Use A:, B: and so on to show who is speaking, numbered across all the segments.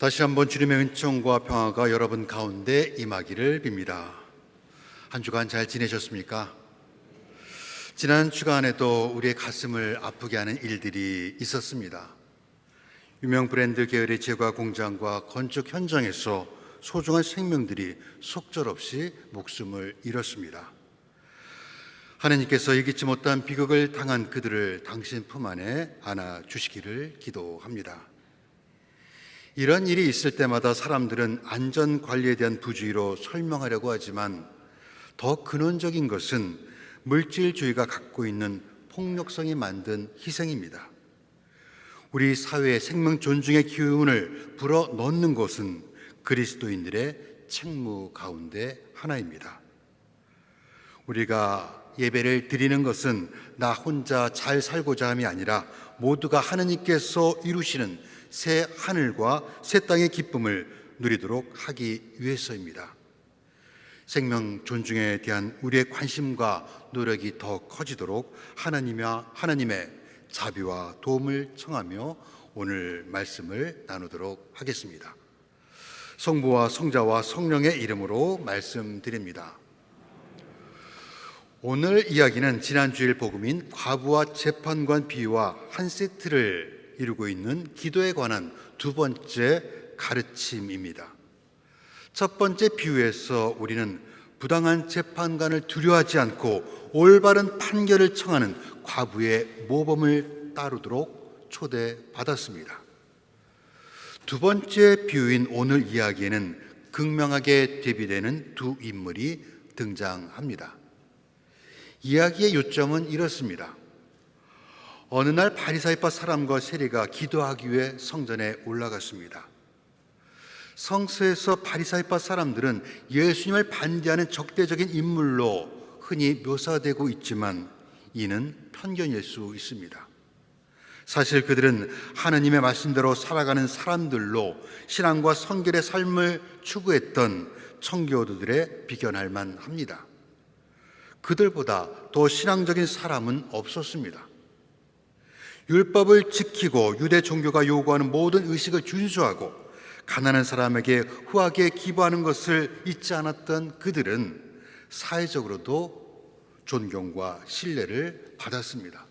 A: 다시 한번 주님의 은총과 평화가 여러분 가운데 임하기를 빕니다. 한 주간 잘 지내셨습니까? 지난 주간에도 우리의 가슴을 아프게 하는 일들이 있었습니다. 유명 브랜드 계열의 제과 공장과 건축 현장에서 소중한 생명들이 속절없이 목숨을 잃었습니다. 하나님께서 예기치 못한 비극을 당한 그들을 당신 품 안에 안아주시기를 기도합니다. 이런 일이 있을 때마다 사람들은 안전관리에 대한 부주의로 설명하려고 하지만 더 근원적인 것은 물질주의가 갖고 있는 폭력성이 만든 희생입니다. 우리 사회의 생명 존중의 기운을 불어넣는 것은 그리스도인들의 책무 가운데 하나입니다. 우리가 예배를 드리는 것은 나 혼자 잘 살고자 함이 아니라 모두가 하느님께서 이루시는 새 하늘과 새 땅의 기쁨을 누리도록 하기 위해서입니다. 생명 존중에 대한 우리의 관심과 노력이 더 커지도록 하나님의 자비와 도움을 청하며 오늘 말씀을 나누도록 하겠습니다. 성부와 성자와 성령의 이름으로 말씀드립니다. 오늘 이야기는 지난주일 복음인 과부와 재판관 비유와 한 세트를 이루고 있는 기도에 관한 두 번째 가르침입니다. 첫 번째 비유에서 우리는 부당한 재판관을 두려워하지 않고 올바른 판결을 청하는 과부의 모범을 따르도록 초대받았습니다. 두 번째 비유인 오늘 이야기에는 극명하게 대비되는 두 인물이 등장합니다. 이야기의 요점은 이렇습니다. 어느 날 바리사이파 사람과 세리가 기도하기 위해 성전에 올라갔습니다. 성서에서 바리사이파 사람들은 예수님을 반대하는 적대적인 인물로 흔히 묘사되고 있지만 이는 편견일 수 있습니다. 사실 그들은 하나님의 말씀대로 살아가는 사람들로 신앙과 성결의 삶을 추구했던 청교도들에 비견할 만합니다. 그들보다 더 신앙적인 사람은 없었습니다. 율법을 지키고 유대 종교가 요구하는 모든 의식을 준수하고 가난한 사람에게 후하게 기부하는 것을 잊지 않았던 그들은 사회적으로도 존경과 신뢰를 받았습니다.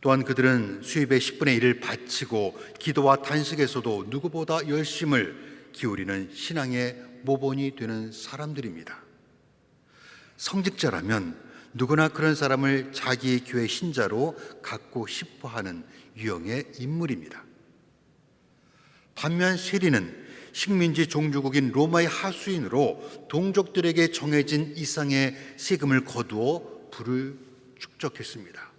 A: 또한 그들은 수입의 10분의 1을 바치고 기도와 단식에서도 누구보다 열심을 기울이는 신앙의 모본이 되는 사람들입니다. 성직자라면 누구나 그런 사람을 자기 교회 신자로 갖고 싶어 하는 유형의 인물입니다. 반면 세리는 식민지 종주국인 로마의 하수인으로 동족들에게 정해진 이상의 세금을 거두어 부를 축적했습니다.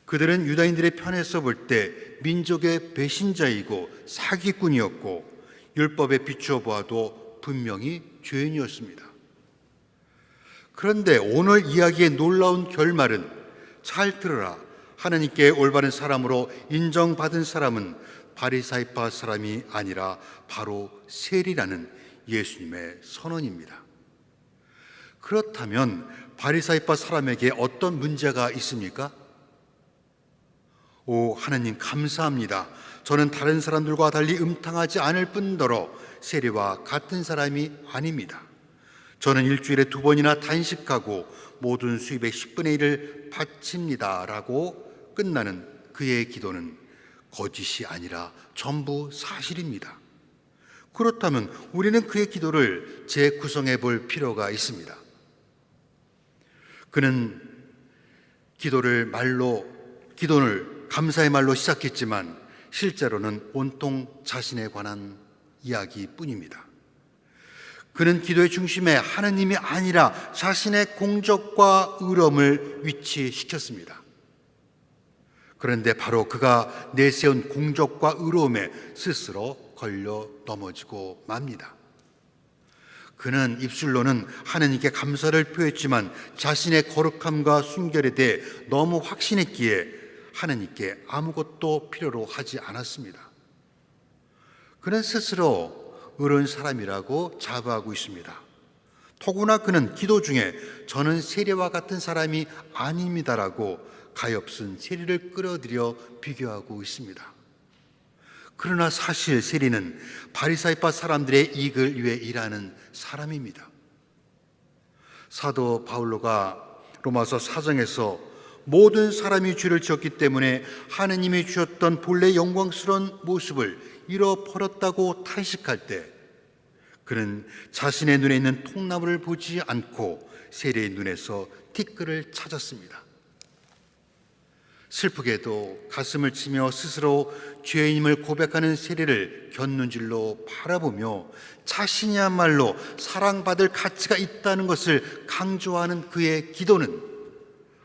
A: 그들은 유다인들의 편에서 볼 때 민족의 배신자이고 사기꾼이었고 율법에 비추어 보아도 분명히 죄인이었습니다. 그런데 오늘 이야기의 놀라운 결말은 잘 들어라. 하나님께 올바른 사람으로 인정받은 사람은 바리사이파 사람이 아니라 바로 세리라는 예수님의 선언입니다. 그렇다면 바리사이파 사람에게 어떤 문제가 있습니까? 오, 하나님 감사합니다. 저는 다른 사람들과 달리 음탕하지 않을 뿐더러 세리와 같은 사람이 아닙니다. 저는 일주일에 2번이나 단식하고 모든 수입의 10분의 1을 바칩니다 라고 끝나는 그의 기도는 거짓이 아니라 전부 사실입니다. 그렇다면 우리는 그의 기도를 재구성해 볼 필요가 있습니다. 그는 기도를 감사의 말로 시작했지만 실제로는 온통 자신에 관한 이야기뿐입니다. 그는 기도의 중심에 하나님이 아니라 자신의 공적과 의로움을 위치시켰습니다. 그런데 바로 그가 내세운 공적과 의로움에 스스로 걸려 넘어지고 맙니다. 그는 입술로는 하나님께 감사를 표했지만 자신의 거룩함과 순결에 대해 너무 확신했기에 하나님께 아무것도 필요로 하지 않았습니다. 그는 스스로 의로운 사람이라고 자부하고 있습니다. 더구나 그는 기도 중에 저는 세리와 같은 사람이 아닙니다라고 가엾은 세리를 끌어들여 비교하고 있습니다. 그러나 사실 세리는 바리사이파 사람들의 이익을 위해 일하는 사람입니다. 사도 바울로가 로마서 4장에서 모든 사람이 죄를 지었기 때문에 하느님이 주셨던 본래 영광스러운 모습을 잃어버렸다고 탄식할 때, 그는 자신의 눈에 있는 통나무를 보지 않고 세리의 눈에서 티끌을 찾았습니다. 슬프게도 가슴을 치며 스스로 죄인임을 고백하는 세리를 곁눈질로 바라보며 자신이야말로 사랑받을 가치가 있다는 것을 강조하는 그의 기도는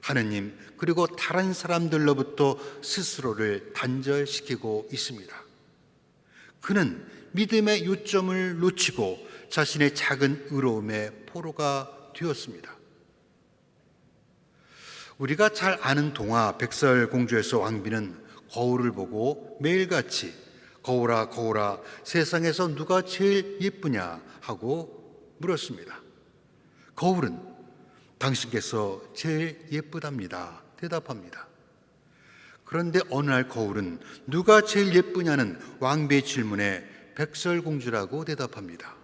A: 하느님 그리고 다른 사람들로부터 스스로를 단절시키고 있습니다. 그는 믿음의 요점을 놓치고 자신의 작은 의로움의 포로가 되었습니다. 우리가 잘 아는 동화 백설공주에서 왕비는 거울을 보고 매일같이 거울아 거울아 세상에서 누가 제일 예쁘냐 하고 물었습니다. 거울은 당신께서 제일 예쁘답니다 대답합니다. 그런데 어느 날 거울은 누가 제일 예쁘냐는 왕비의 질문에 백설공주라고 대답합니다.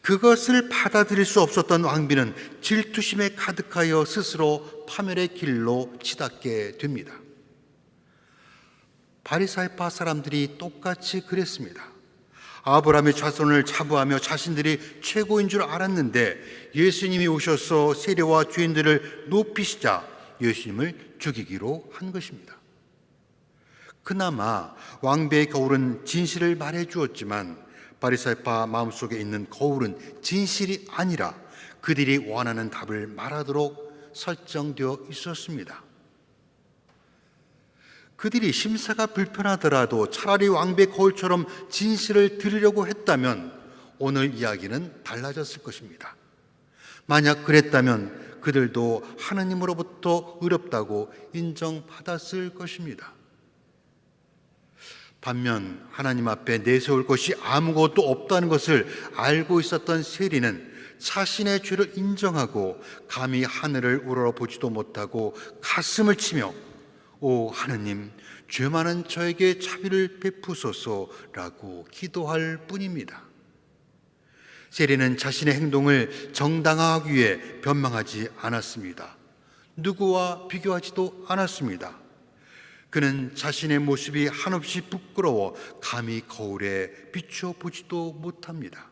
A: 그것을 받아들일 수 없었던 왕비는 질투심에 가득하여 스스로 파멸의 길로 치닫게 됩니다. 바리사이파 사람들이 똑같이 그랬습니다. 아브라함의 자손을 자부하며 자신들이 최고인 줄 알았는데 예수님이 오셔서 세리와 죄인들을 높이시자 예수님을 죽이기로 한 것입니다. 그나마 왕비의 거울은 진실을 말해 주었지만 바리사이파 마음속에 있는 거울은 진실이 아니라 그들이 원하는 답을 말하도록 설정되어 있었습니다. 그들이 심사가 불편하더라도 차라리 왕비의 거울처럼 진실을 들으려고 했다면 오늘 이야기는 달라졌을 것입니다. 만약 그랬다면 그들도 하나님으로부터 의롭다고 인정받았을 것입니다. 반면 하나님 앞에 내세울 것이 아무것도 없다는 것을 알고 있었던 세리는 자신의 죄를 인정하고 감히 하늘을 우러러보지도 못하고 가슴을 치며 오 하느님 죄 많은 저에게 자비를 베푸소서라고 기도할 뿐입니다. 세리는 자신의 행동을 정당화하기 위해 변명하지 않았습니다. 누구와 비교하지도 않았습니다. 그는 자신의 모습이 한없이 부끄러워 감히 거울에 비춰보지도 못합니다.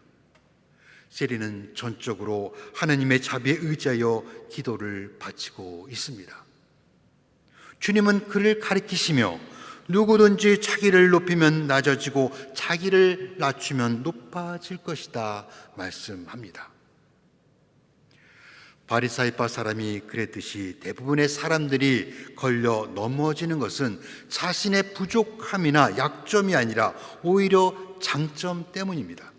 A: 세리는 전적으로 하나님의 자비에 의지하여 기도를 바치고 있습니다. 주님은 그를 가리키시며 누구든지 자기를 높이면 낮아지고 자기를 낮추면 높아질 것이다 말씀합니다. 바리사이파 사람이 그랬듯이 대부분의 사람들이 걸려 넘어지는 것은 자신의 부족함이나 약점이 아니라 오히려 장점 때문입니다.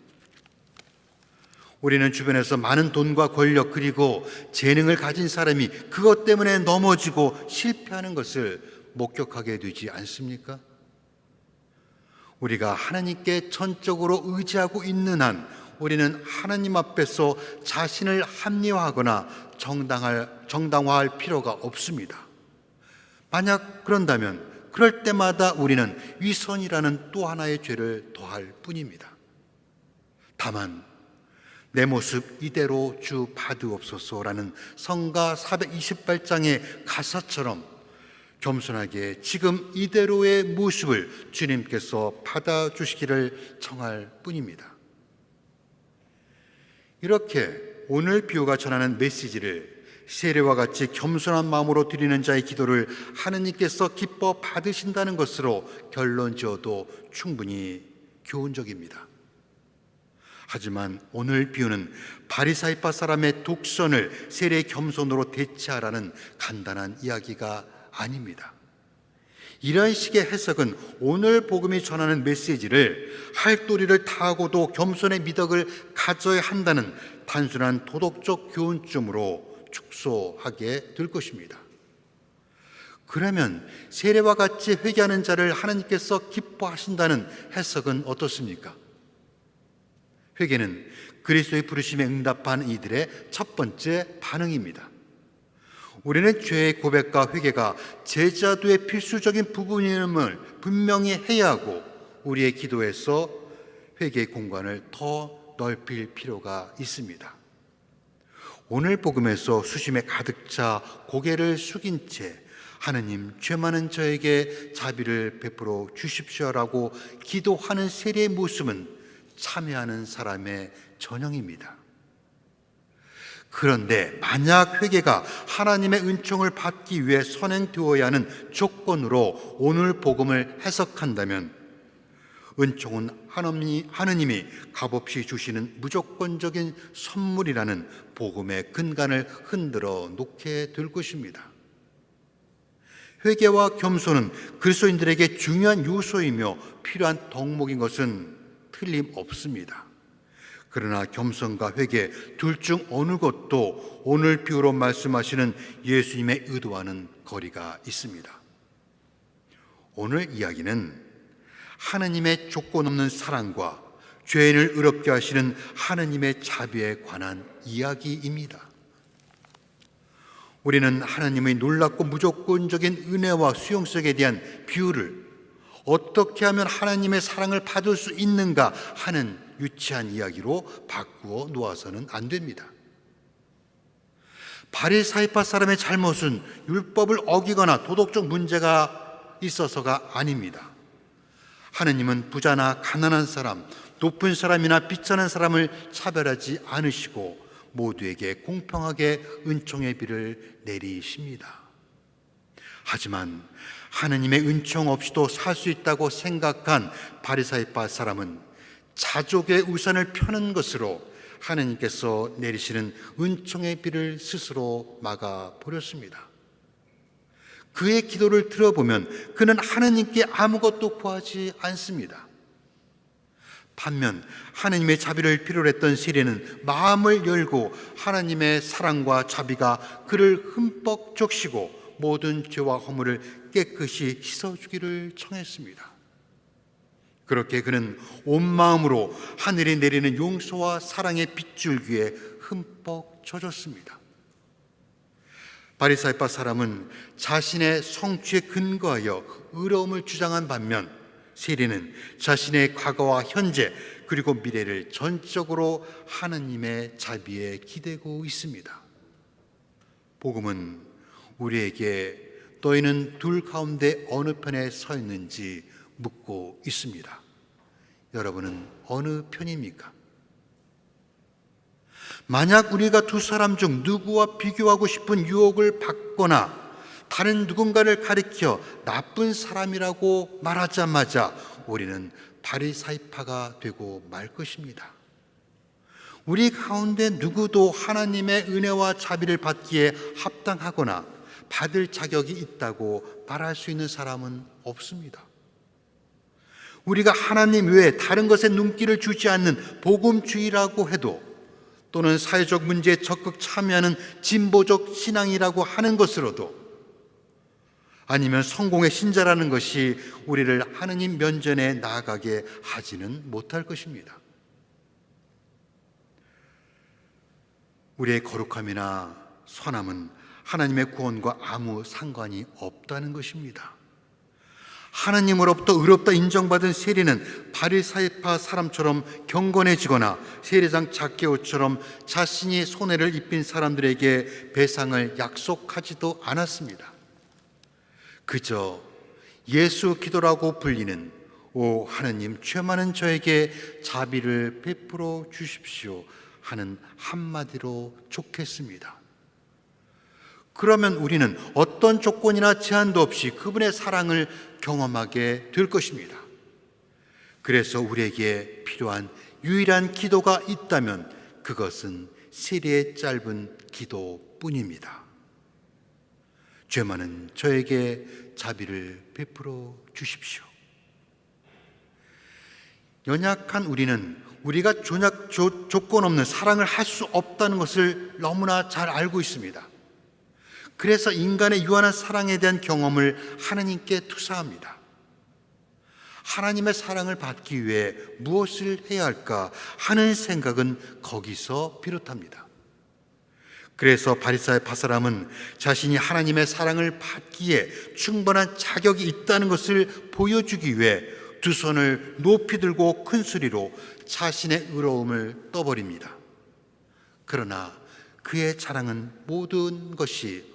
A: 우리는 주변에서 많은 돈과 권력 그리고 재능을 가진 사람이 그것 때문에 넘어지고 실패하는 것을 목격하게 되지 않습니까? 우리가 하나님께 전적으로 의지하고 있는 한 우리는 하나님 앞에서 자신을 합리화하거나 정당화할 필요가 없습니다. 만약 그런다면 그럴 때마다 우리는 위선이라는 또 하나의 죄를 더할 뿐입니다. 다만 내 모습 이대로 주 받으옵소서라는 성가 428장의 가사처럼 겸손하게 지금 이대로의 모습을 주님께서 받아주시기를 청할 뿐입니다. 이렇게 오늘 비유가 전하는 메시지를 세례와 같이 겸손한 마음으로 드리는 자의 기도를 하느님께서 기뻐 받으신다는 것으로 결론 지어도 충분히 교훈적입니다. 하지만 오늘 비유는 바리사이파 사람의 독선을 세례의 겸손으로 대체하라는 간단한 이야기가 아닙니다. 이런 식의 해석은 오늘 복음이 전하는 메시지를 할 도리를 다하고도 겸손의 미덕을 가져야 한다는 단순한 도덕적 교훈점으로 축소하게 될 것입니다. 그러면 세례와 같이 회개하는 자를 하나님께서 기뻐하신다는 해석은 어떻습니까? 회개는 그리스도의 부르심에 응답한 이들의 첫 번째 반응입니다. 우리는 죄의 고백과 회개가 제자도의 필수적인 부분임을 분명히 해야 하고 우리의 기도에서 회개의 공간을 더 넓힐 필요가 있습니다. 오늘 복음에서 수심에 가득 차 고개를 숙인 채 하느님, 죄 많은 저에게 자비를 베풀어 주십시오라고 기도하는 세리의 모습은 참여하는 사람의 전형입니다. 그런데 만약 회개가 하나님의 은총을 받기 위해 선행되어야 하는 조건으로 오늘 복음을 해석한다면 은총은 하느님이 값없이 주시는 무조건적인 선물이라는 복음의 근간을 흔들어 놓게 될 것입니다. 회개와 겸손은 그리스도인들에게 중요한 요소이며 필요한 덕목인 것은 틀림없습니다. 그러나 겸손과 회개 둘 중 어느 것도 오늘 비유로 말씀하시는 예수님의 의도와는 거리가 있습니다. 오늘 이야기는 하느님의 조건 없는 사랑과 죄인을 의롭게 하시는 하느님의 자비에 관한 이야기입니다. 우리는 하나님의 놀랍고 무조건적인 은혜와 수용성에 대한 비유를 어떻게 하면 하나님의 사랑을 받을 수 있는가 하는 유치한 이야기로 바꾸어 놓아서는 안 됩니다. 바리사이파 사람의 잘못은 율법을 어기거나 도덕적 문제가 있어서가 아닙니다. 하느님은 부자나 가난한 사람, 높은 사람이나 비천한 사람을 차별하지 않으시고 모두에게 공평하게 은총의 비를 내리십니다. 하지만 하느님의 은총 없이도 살 수 있다고 생각한 바리사이파 사람은 자족의 우산을 펴는 것으로 하느님께서 내리시는 은총의 비를 스스로 막아버렸습니다. 그의 기도를 들어보면 그는 하느님께 아무것도 구하지 않습니다. 반면 하느님의 자비를 필요로 했던 세리는 마음을 열고 하나님의 사랑과 자비가 그를 흠뻑 적시고 모든 죄와 허물을 깨끗이 씻어주기를 청했습니다. 그렇게 그는 온 마음으로 하늘이 내리는 용서와 사랑의 빗줄기에 흠뻑 젖었습니다. 바리사이파 사람은 자신의 성취에 근거하여 의로움을 주장한 반면 세리는 자신의 과거와 현재 그리고 미래를 전적으로 하느님의 자비에 기대고 있습니다. 복음은 우리에게 너희는 둘 가운데 어느 편에 서 있는지 묻고 있습니다. 여러분은 어느 편입니까? 만약 우리가 두 사람 중 누구와 비교하고 싶은 유혹을 받거나 다른 누군가를 가리켜 나쁜 사람이라고 말하자마자 우리는 바리사이파가 되고 말 것입니다. 우리 가운데 누구도 하나님의 은혜와 자비를 받기에 합당하거나 받을 자격이 있다고 말할 수 있는 사람은 없습니다. 우리가 하나님 외에 다른 것에 눈길을 주지 않는 복음주의라고 해도 또는 사회적 문제에 적극 참여하는 진보적 신앙이라고 하는 것으로도 아니면 성공의 신자라는 것이 우리를 하느님 면전에 나아가게 하지는 못할 것입니다. 우리의 거룩함이나 선함은 하나님의 구원과 아무 상관이 없다는 것입니다. 하나님으로부터 의롭다 인정받은 세리는 바리사이파 사람처럼 경건해지거나 세리장 zak개오처럼 자신이 손해를 입힌 사람들에게 배상을 약속하지도 않았습니다. 그저 예수 기도라고 불리는 오 하느님 죄 많은 저에게 자비를 베풀어 주십시오 하는 한마디로 족했습니다. 그러면 우리는 어떤 조건이나 제한도 없이 그분의 사랑을 경험하게 될 것입니다. 그래서 우리에게 필요한 유일한 기도가 있다면 그것은 세리의 짧은 기도뿐입니다. 죄 많은 저에게 자비를 베풀어 주십시오. 연약한 우리는 우리가 조건 없는 사랑을 할 수 없다는 것을 너무나 잘 알고 있습니다. 그래서 인간의 유한한 사랑에 대한 경험을 하나님께 투사합니다. 하나님의 사랑을 받기 위해 무엇을 해야 할까 하는 생각은 거기서 비롯합니다. 그래서 바리사이파 사람은 자신이 하나님의 사랑을 받기에 충분한 자격이 있다는 것을 보여주기 위해 두 손을 높이 들고 큰 소리로 자신의 의로움을 떠버립니다. 그러나 그의 자랑은 모든 것이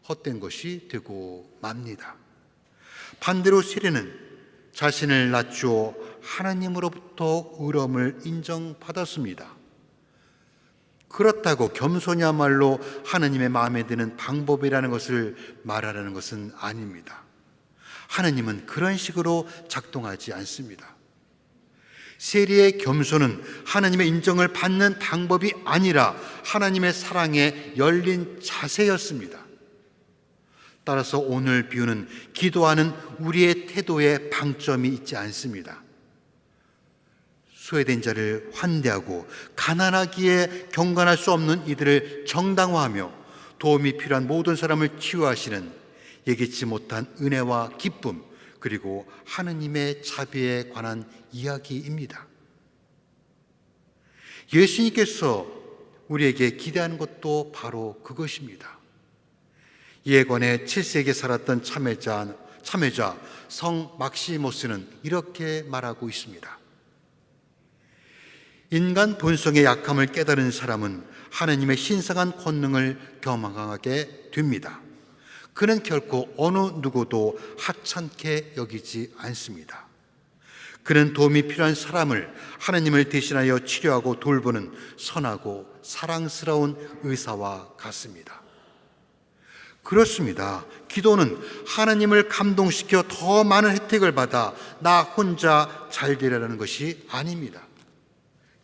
A: 헛된 것이 되고 맙니다. 반대로 세례는 자신을 낮추어 하나님으로부터 의로움을 인정받았습니다. 그렇다고 겸손이야말로 하나님의 마음에 드는 방법이라는 것을 말하라는 것은 아닙니다. 하나님은 그런 식으로 작동하지 않습니다. 세리의 겸손은 하나님의 인정을 받는 방법이 아니라 하나님의 사랑에 열린 자세였습니다. 따라서 오늘 비유는 기도하는 우리의 태도에 방점이 있지 않습니다. 소외된 자를 환대하고 가난하기에 경건할 수 없는 이들을 정당화하며 도움이 필요한 모든 사람을 치유하시는 예기치 못한 은혜와 기쁨, 그리고 하느님의 자비에 관한 이야기입니다. 예수님께서 우리에게 기대하는 것도 바로 그것입니다. 예건에 7세기에 살았던 참회자 성 막시모스는 이렇게 말하고 있습니다. 인간 본성의 약함을 깨달은 사람은 하나님의 신성한 권능을 경험하게 됩니다. 그는 결코 어느 누구도 하찮게 여기지 않습니다. 그는 도움이 필요한 사람을 하나님을 대신하여 치료하고 돌보는 선하고 사랑스러운 의사와 같습니다. 그렇습니다. 기도는 하나님을 감동시켜 더 많은 혜택을 받아 나 혼자 잘 되려는 것이 아닙니다.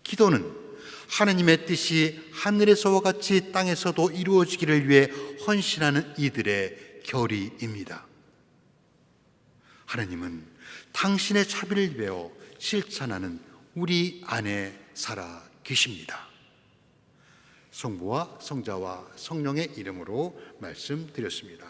A: 기도는 하나님의 뜻이 하늘에서와 같이 땅에서도 이루어지기를 위해 헌신하는 이들의 결의입니다. 하나님은 당신의 자비를 배워 실천하는 우리 안에 살아 계십니다. 성부와 성자와 성령의 이름으로 말씀드렸습니다.